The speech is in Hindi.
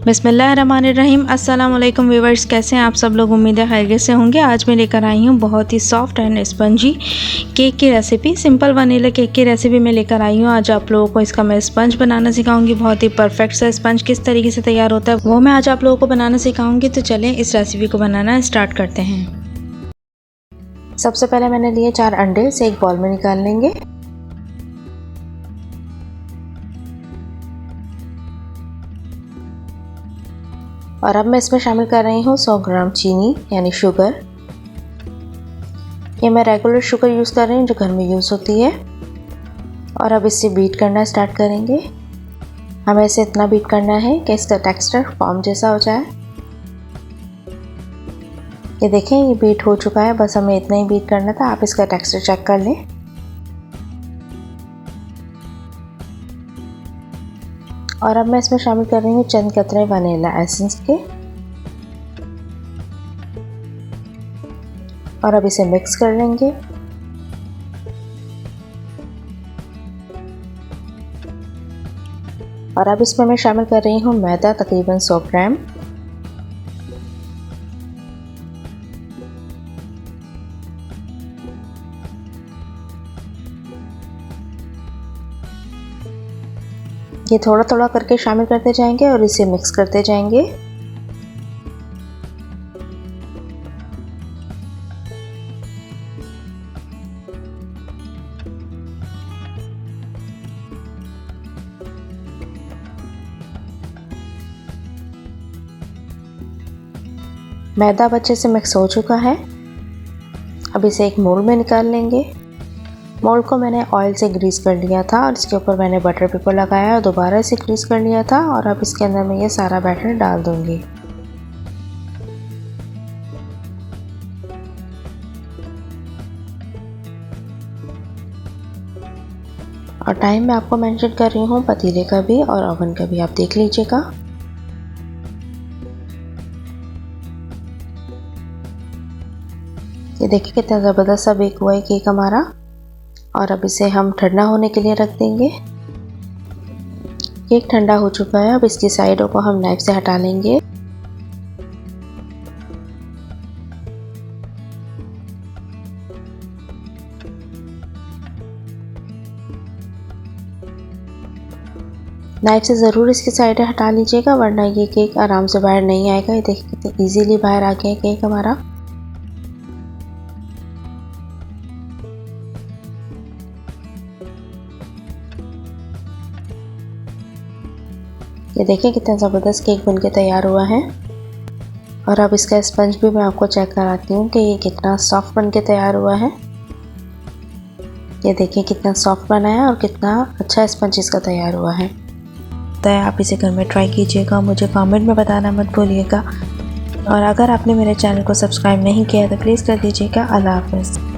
बिस्मिल्लाहिर्रहमानिर्रहीम। अस्सलाम वालेकुम व्यूअर्स, कैसे हैं आप सब लोग। उम्मीद है खैरियत से होंगे। आज मैं लेकर आई हूँ बहुत ही सॉफ्ट एंड स्पंजी केक की रेसिपी। सिंपल वनीला केक की रेसिपी मैं लेकर आई हूँ। आज आप लोगों को इसका मैं स्पंज बनाना सिखाऊंगी। बहुत ही परफेक्ट सा स्पंज किस तरीके से तैयार होता है वो मैं आज आप लोगों को बनाना सिखाऊंगी। तो चलें इस रेसिपी को बनाना स्टार्ट करते हैं। सबसे पहले मैंने लिए 4 अंडे, इसे एक बॉल में निकाल लेंगे। और अब मैं इसमें शामिल कर रही हूँ 100 ग्राम चीनी यानी शुगर। ये मैं रेगुलर शुगर यूज़ कर रही हूँ जो घर में यूज़ होती है। और अब इसे बीट करना स्टार्ट करेंगे। हमें इसे इतना बीट करना है कि इसका टेक्सचर फॉर्म जैसा हो जाए। ये देखें, ये बीट हो चुका है। बस हमें इतना ही बीट करना था। आप इसका टेक्सचर चेक कर लें। और अब मैं इसमें शामिल कर रही हूँ चंद कतरे वनीला एसेंस के। और अब इसे मिक्स कर लेंगे। और अब इसमें मैं शामिल कर रही हूँ मैदा, तकरीबन 100 ग्राम। ये थोड़ा थोड़ा करके शामिल करते जाएंगे और इसे मिक्स करते जाएंगे। मैदा अब अच्छे से मिक्स हो चुका है। अब इसे एक मोल्ड में निकाल लेंगे। मोल्ड को मैंने ऑयल से ग्रीस कर लिया था और इसके ऊपर मैंने बटर पेपर लगाया और दोबारा इसे ग्रीस कर लिया था। और अब इसके अंदर मैं ये सारा बैटर डाल दूंगी। और टाइम मैं आपको मेंशन कर रही हूँ पतीले का भी और ओवन का भी, आप देख लीजिएगा। ये देखिए कितना ज़बरदस्त सा बेक हुआ है केक हमारा। और अब इसे हम ठंडा होने के लिए रख देंगे। केक ठंडा हो चुका है। अब इसकी साइडों को हम नाइफ से हटा लेंगे। नाइफ से ज़रूर इसकी साइडें हटा लीजिएगा, वरना ये केक आराम से बाहर नहीं आएगा। ये देखिए कितनी ईजीली बाहर आ गया है केक हमारा। ये देखिए कितना ज़बरदस्त केक बनके तैयार हुआ है। और अब इसका स्पंज भी मैं आपको चेक कराती हूँ कि ये कितना सॉफ्ट बनके तैयार हुआ है। ये देखिए कितना सॉफ्ट बना है और कितना अच्छा स्पंज इसका तैयार हुआ है। तो आप इसे घर में ट्राई कीजिएगा, मुझे कमेंट में बताना मत भूलिएगा। और अगर आपने मेरे चैनल को सब्सक्राइब नहीं किया तो प्लीज़ कर दीजिएगा। अल्लाह हाफ़िज़।